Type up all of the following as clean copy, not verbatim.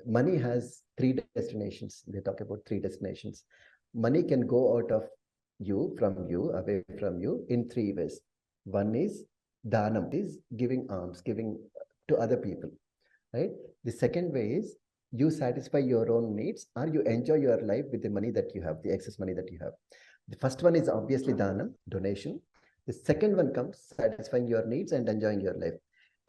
Money has three destinations. They talk about three destinations. Money can go out of you, from you, away from you in three ways. One is dhanam, is giving alms, giving to other people, right? The second way is you satisfy your own needs or you enjoy your life with the money that you have, the excess money that you have. The first one is obviously dhanam, donation. The second one comes satisfying your needs and enjoying your life.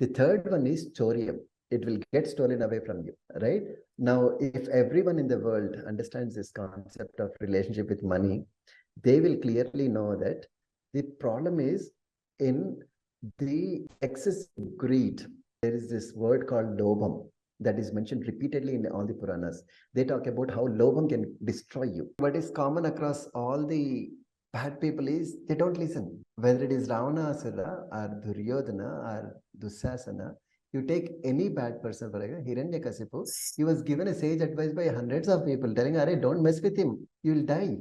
The third one is chorium. It will get stolen away from you, right? Now, if everyone in the world understands this concept of relationship with money, they will clearly know that the problem is in the excess greed. There is this word called lobham that is mentioned repeatedly in all the Puranas. They talk about how lobham can destroy you. What is common across all the bad people is they don't listen. Whether it is Ravana Asura or Duryodhana or Dusasana, you take any bad person, for example, Hiranyakasipu, he was given a sage advice by hundreds of people telling, "Arey, don't mess with him, you will die."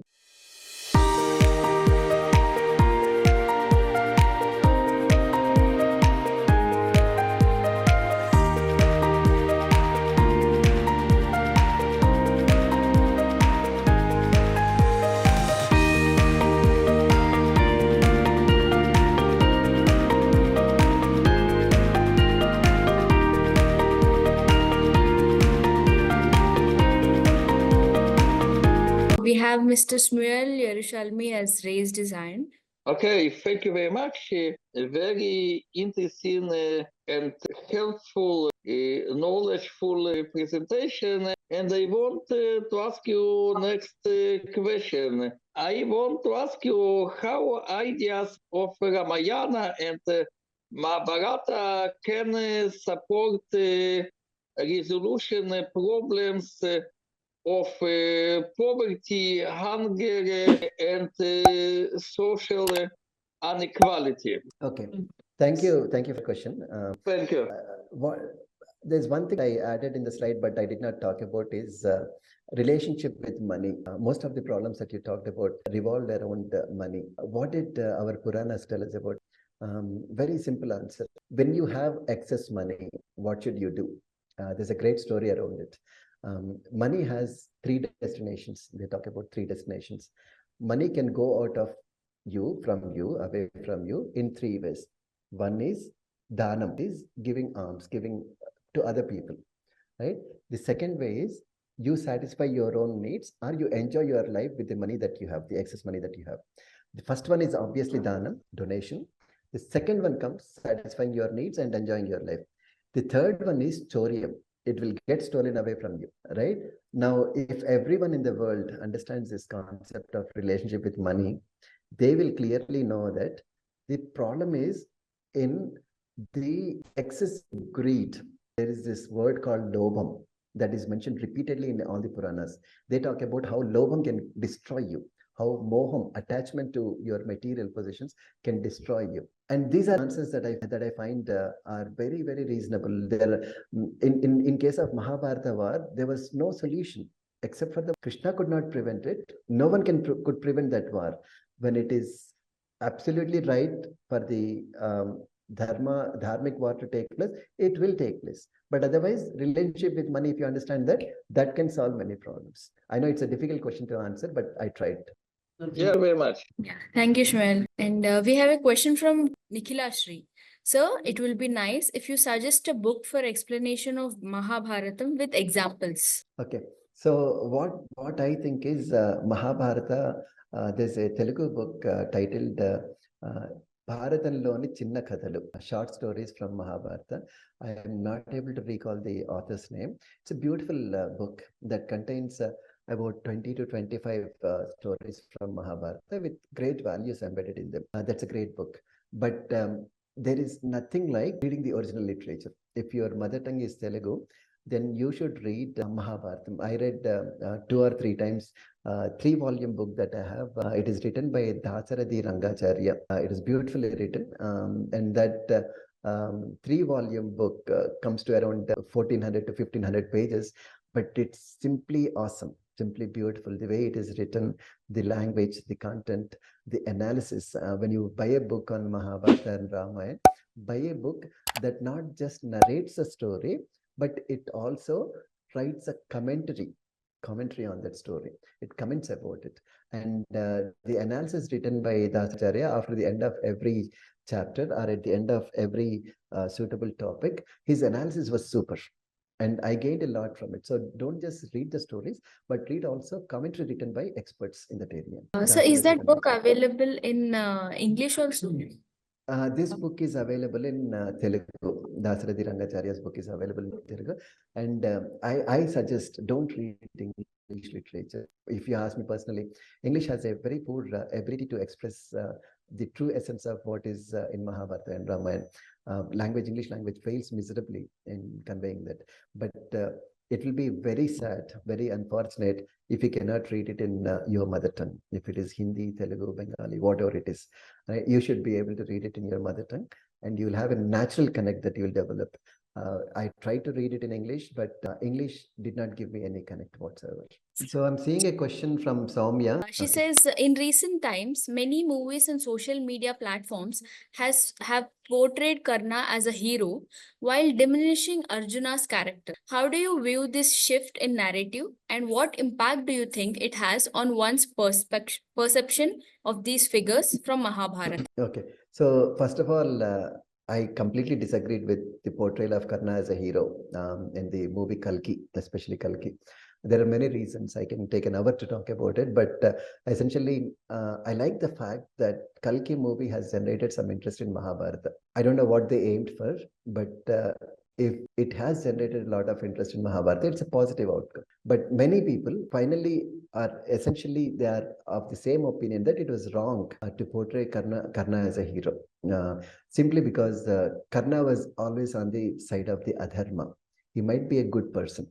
We have Mr. Shmuel Yerushalmi has raised his hand. Okay, thank you very much. A very interesting and helpful, knowledgeful presentation. And I want to ask you next question. I want to ask you how ideas of Ramayana and Mahabharata can support resolution problems of poverty, hunger, and social inequality. Okay, thank you for the question. Thank you. There's one thing I added in the slide, but I did not talk about is relationship with money. Most of the problems that you talked about revolved around money. What did our Puranas tell us about? Very simple answer. When you have excess money, what should you do? There's a great story around it. Money has three destinations. They talk about three destinations. Money can go out of you, from you, away from you in three ways. One is dhanam, is giving alms, giving to other people, right? The second way is you satisfy your own needs or you enjoy your life with the money that you have, the excess money that you have. The first one is obviously dhanam, donation. The second one comes satisfying your needs and enjoying your life. The third one is chorium. It will get stolen away from you, right? Now, if everyone in the world understands this concept of relationship with money, they will clearly know that the problem is in the excess greed. There is this word called lobham that is mentioned repeatedly in all the Puranas. They talk about how lobham can destroy you, how moham, attachment to your material possessions, can destroy you. And these are answers that I find are very, very reasonable. There, in case of Mahabharata war, there was no solution except for the Krishna could not prevent it. No one could prevent that war. When it is absolutely right for the dharmic war to take place, it will take place. But otherwise, relationship with money, if you understand that, that can solve many problems. I know it's a difficult question to answer, but I tried. Yeah, very much. Yeah, thank you, Shmuel. And we have a question from Nikhila Shri. Sir, it will be nice if you suggest a book for explanation of Mahabharatam with examples. Okay. So what I think is Mahabharata, there's a Telugu book titled Bharatanloni Chinna Kathalu, short stories from Mahabharata. I am not able to recall the author's name. It's a beautiful book that contains about 20 to 25 stories from Mahabharata with great values embedded in them. That's a great book. But there is nothing like reading the original literature. If your mother tongue is Telugu, then you should read Mahabharatam. I read 2 or 3 times, 3-volume book that I have. It is written by Dasarathi Rangacharya. It is beautifully written, and that 3-volume book comes to around 1400 to 1500 pages, but it's simply awesome, simply beautiful. The way it is written, the language, the content, the analysis. When you buy a book on Mahabharata and Ramayana, buy a book that not just narrates a story, but it also writes a commentary on that story. It comments about it. And the analysis written by Dasacharya after the end of every chapter or at the end of every suitable topic, his analysis was super. And I gained a lot from it. So don't just read the stories, but read also commentary written by experts in that area. So is that book available in English also? This book is available in Telugu. Dasarathy Rangacharya's book is available in Telugu. And I suggest don't read English literature. If you ask me personally, English has a very poor ability to express the true essence of what is in Mahabharata and Ramayana. English language fails miserably in conveying that. But it will be very sad, very unfortunate if you cannot read it in your mother tongue. If it is Hindi, Telugu, Bengali, whatever it is, right? You should be able to read it in your mother tongue, and you will have a natural connect that you will develop. I tried to read it in English, but English did not give me any connect whatsoever. So I'm seeing a question from Soumya. She says, in recent times, many movies and social media platforms have portrayed Karna as a hero while diminishing Arjuna's character. How do you view this shift in narrative, and what impact do you think it has on one's perception of these figures from Mahabharata? Okay, so first of all, I completely disagreed with the portrayal of Karna as a hero in the movie Kalki, especially Kalki. There are many reasons. I can take an hour to talk about it, but essentially, I like the fact that Kalki movie has generated some interest in Mahabharata. I don't know what they aimed for, but if it has generated a lot of interest in Mahabharata, it's a positive outcome. But many people finally are essentially, they are of the same opinion that it was wrong to portray Karna as a hero. Simply because Karna was always on the side of the adharma. He might be a good person.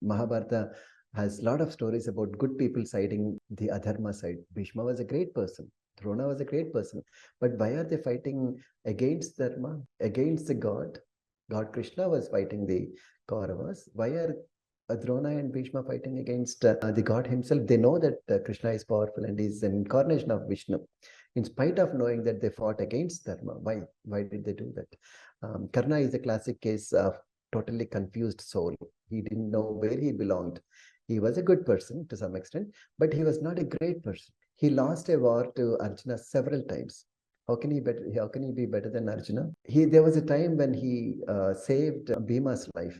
Mahabharata has a lot of stories about good people siding the adharma side. Bhishma was a great person. Drona was a great person. But why are they fighting against dharma, against the god? God Krishna was fighting the Kauravas. Why are Drona and Bhishma fighting against the god himself? They know that Krishna is powerful and is an incarnation of Vishnu. In spite of knowing that they fought against dharma, why? Why did they do that? Karna is a classic case of totally confused soul. He didn't know where he belonged. He was a good person to some extent, but he was not a great person. He lost a war to Arjuna several times. How can he be better than Arjuna? There was a time when he saved Bhima's life.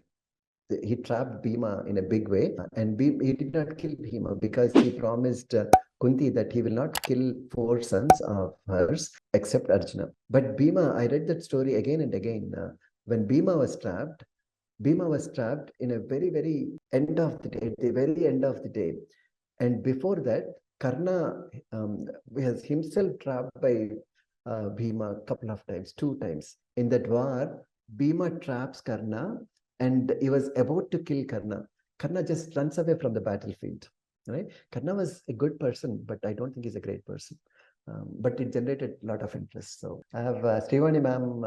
He trapped Bhima in a big way, and he did not kill Bhima because he promised Kunti that he will not kill 4 sons of hers except Arjuna. But Bhima, I read that story again and again. When Bhima was trapped in a very, very end of the day, at the very end of the day. And before that, Karna was himself trapped by Bhima a couple of times, 2 times. In that war, Bhima traps Karna and he was about to kill Karna. Karna just runs away from the battlefield. Right? Karna was a good person, but I don't think he's a great person. But it generated a lot of interest. So I have Srivani ma'am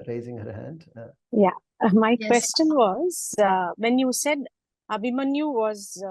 raising her hand. Yeah, my Yes. question was when you said Abhimanyu was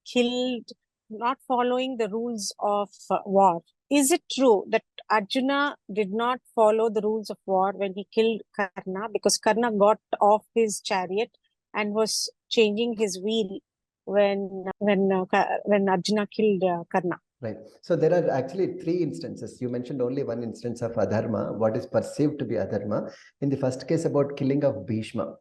killed not following the rules of war, is it true that Arjuna did not follow the rules of war when he killed Karna, because Karna got off his chariot and was changing his wheel when Arjuna killed Karna? Right. So there are actually 3 instances. You mentioned only one instance of adharma, what is perceived to be adharma. In the first case about killing of Bhishma,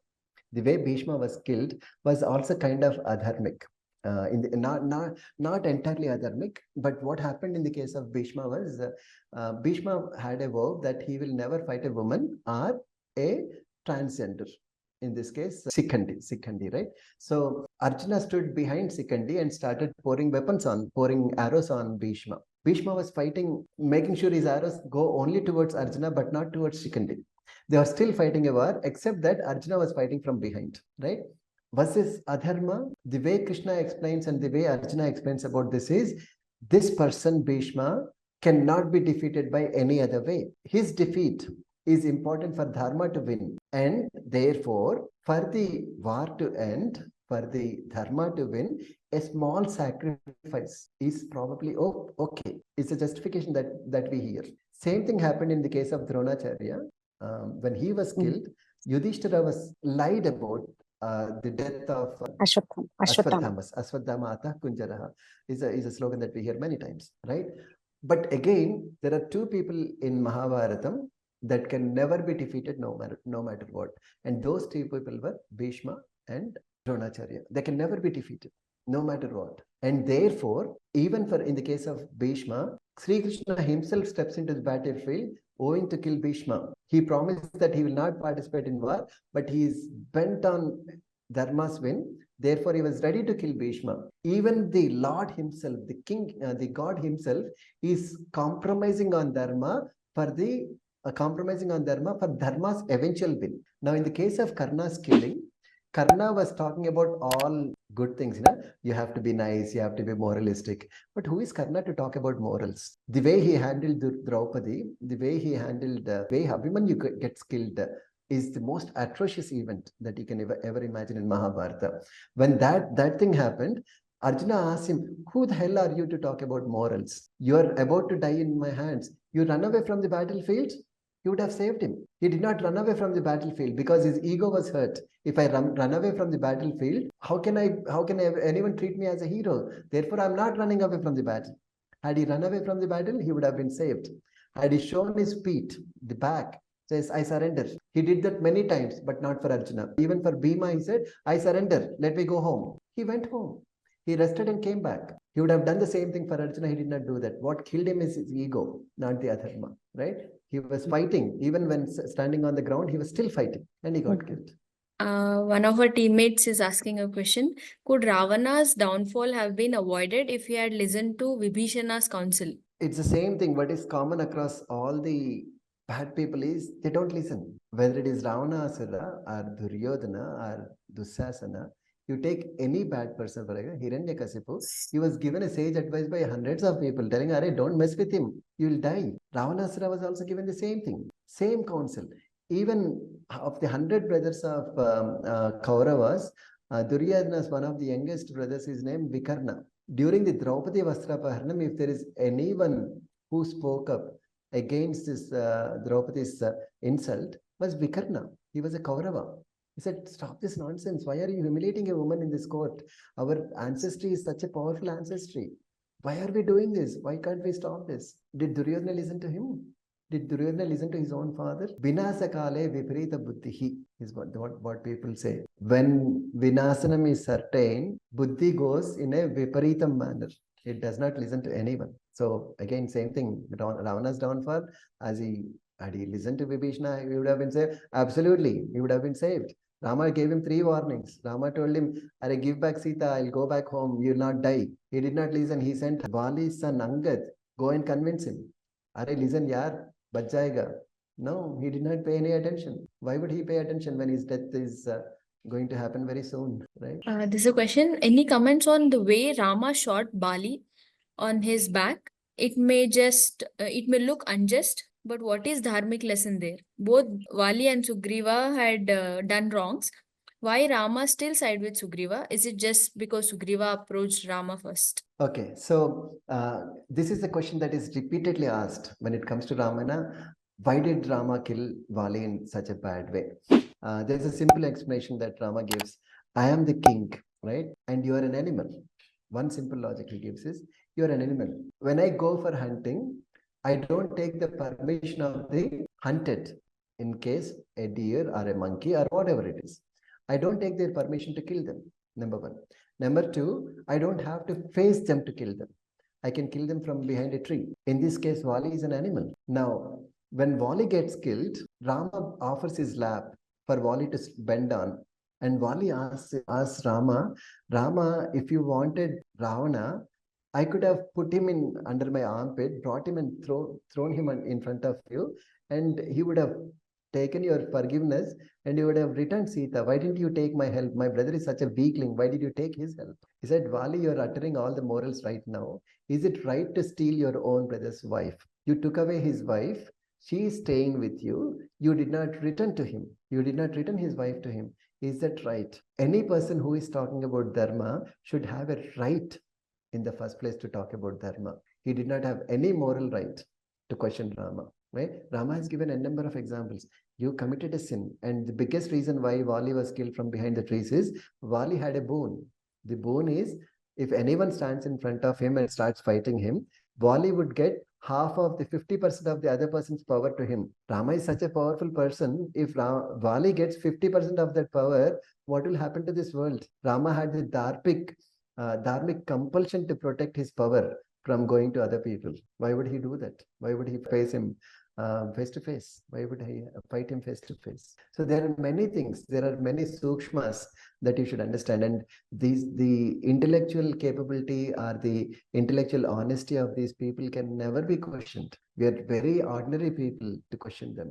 the way Bhishma was killed was also kind of adharmic. Not entirely adharmic, but what happened in the case of Bhishma was Bhishma had a vow that he will never fight a woman or a transgender. In this case, Sikhandi, right? So Arjuna stood behind Sikhandi and started pouring arrows on Bhishma. Bhishma was fighting, making sure his arrows go only towards Arjuna, but not towards Sikhandi. They were still fighting a war, except that Arjuna was fighting from behind, right? Was this adharma? The way Krishna explains and the way Arjuna explains about this is, this person, Bhishma, cannot be defeated by any other way. His defeat is important for dharma to win, and therefore for the war to end, for the dharma to win, a small sacrifice is probably okay. It's a justification that we hear. Same thing happened in the case of Dronacharya. When he was killed, Yudhishthira was lied about the death of Ashwatthama. Aswadhama Atah Kunjaraha is a slogan that we hear many times, right? But again, there are two people in Mahabharatam that can never be defeated no matter what. And those two people were Bhishma and Dronacharya. They can never be defeated no matter what. And therefore, even for in the case of Bhishma, Sri Krishna himself steps into the battlefield owing to kill Bhishma. He promised that he will not participate in war, but he is bent on Dharma's win. Therefore, he was ready to kill Bhishma. Even the Lord himself, the king, the God himself, is compromising on Dharma for Dharma's eventual win. Now, in the case of Karna's killing, Karna was talking about all good things. You have to be nice, you have to be moralistic. But who is Karna to talk about morals? The way he handled Draupadi, the way he handled, the way Abhimanyu gets killed is the most atrocious event that you can ever imagine in Mahabharata. When that thing happened, Arjuna asked him, who the hell are you to talk about morals? You are about to die in my hands. You run away from the battlefield? He would have saved him. He did not run away from the battlefield because his ego was hurt. If I run away from the battlefield, how can anyone treat me as a hero? Therefore, I'm not running away from the battle. Had he run away from the battle, he would have been saved. Had he shown his feet, the back, says, I surrender. He did that many times, but not for Arjuna. Even for Bhima, he said, I surrender. Let me go home. He went home. He rested and came back. He would have done the same thing for Arjuna. He did not do that. What killed him is his ego, not the adharma, right? He was fighting. Even when standing on the ground, he was still fighting and he got killed. One of our teammates is asking a question. Could Ravana's downfall have been avoided if he had listened to Vibhishana's counsel? It's the same thing. What is common across all the bad people is they don't listen. Whether it is Ravana Asura or Duryodhana or Dussasana, you take any bad person, for example, Hiranyakasipu, he was given a sage advice by hundreds of people telling, Arey, don't mess with him, you will die. Ravanasura was also given the same thing, same counsel. Even of the 100 brothers of Kauravas, Duryodhana's one of the youngest brothers is named Vikarna. During the Draupadi Vastrapaharanam, if there is anyone who spoke up against this Draupadi's insult, was Vikarna. He was a Kaurava. He said, stop this nonsense. Why are you humiliating a woman in this court? Our ancestry is such a powerful ancestry. Why are we doing this? Why can't we stop this? Did Duryodhana listen to him? Did Duryodhana listen to his own father? Vinasakale viparita buddhihi is what people say. When Vinasanam is certain, buddhi goes in a viparitam manner. It does not listen to anyone. So again, same thing. Ravana's downfall, had he listened to Vibhishana, he would have been saved. Absolutely, he would have been saved. Rama gave him 3 warnings. Rama told him, I'll give back Sita, I'll go back home, you'll not die. He did not listen. He sent Vali's son Angad, go and convince him. Arey, listen, yaar, bach jayega. No, he did not pay any attention. Why would he pay attention when his death is going to happen very soon, right? This is a question. Any comments on the way Rama shot Bali on his back? It may look unjust, but what is dharmic lesson there? Both Vali and Sugriva had done wrongs. Why Rama still side with Sugriva? Is it just because Sugriva approached Rama first? Okay, so this is the question that is repeatedly asked when it comes to Ramayana. Why did Rama kill Vali in such a bad way? There's a simple explanation that Rama gives. I am the king, right? And you are an animal. One simple logic he gives is, you are an animal. When I go for hunting, I don't take the permission of the hunted. In case a deer or a monkey or whatever it is, I don't take their permission to kill them. Number one. Number two, I don't have to face them to kill them. I can kill them from behind a tree. In this case, Vali is an animal. Now, when Vali gets killed, Rama offers his lap for Vali to bend on. And Vali asks Rama, if you wanted Ravana, I could have put him in under my armpit, brought him and thrown him in front of you, and he would have taken your forgiveness and you would have returned Sita. Why didn't you take my help? My brother is such a weakling. Why did you take his help? He said, Vali, you're uttering all the morals right now. Is it right to steal your own brother's wife? You took away his wife. She is staying with you. You did not return to him. You did not return his wife to him. Is that right? Any person who is talking about dharma should have a right in the first place to talk about dharma. He did not have any moral right to question Rama. Right? Rama has given a number of examples. You committed a sin. And the biggest reason why Wali was killed from behind the trees is Wali had a boon. The boon is if anyone stands in front of him and starts fighting him, Wali would get half of the 50% of the other person's power to him. Rama is such a powerful person. If Wali gets 50% of that power, what will happen to this world? Rama had the dharmic compulsion to protect his power from going to other people. Why would he do that? Why would he face him face to face? Why would he fight him face to face? So there are many things. There are many sukshmas that you should understand, and the intellectual capability or the intellectual honesty of these people can never be questioned. We are very ordinary people to question them.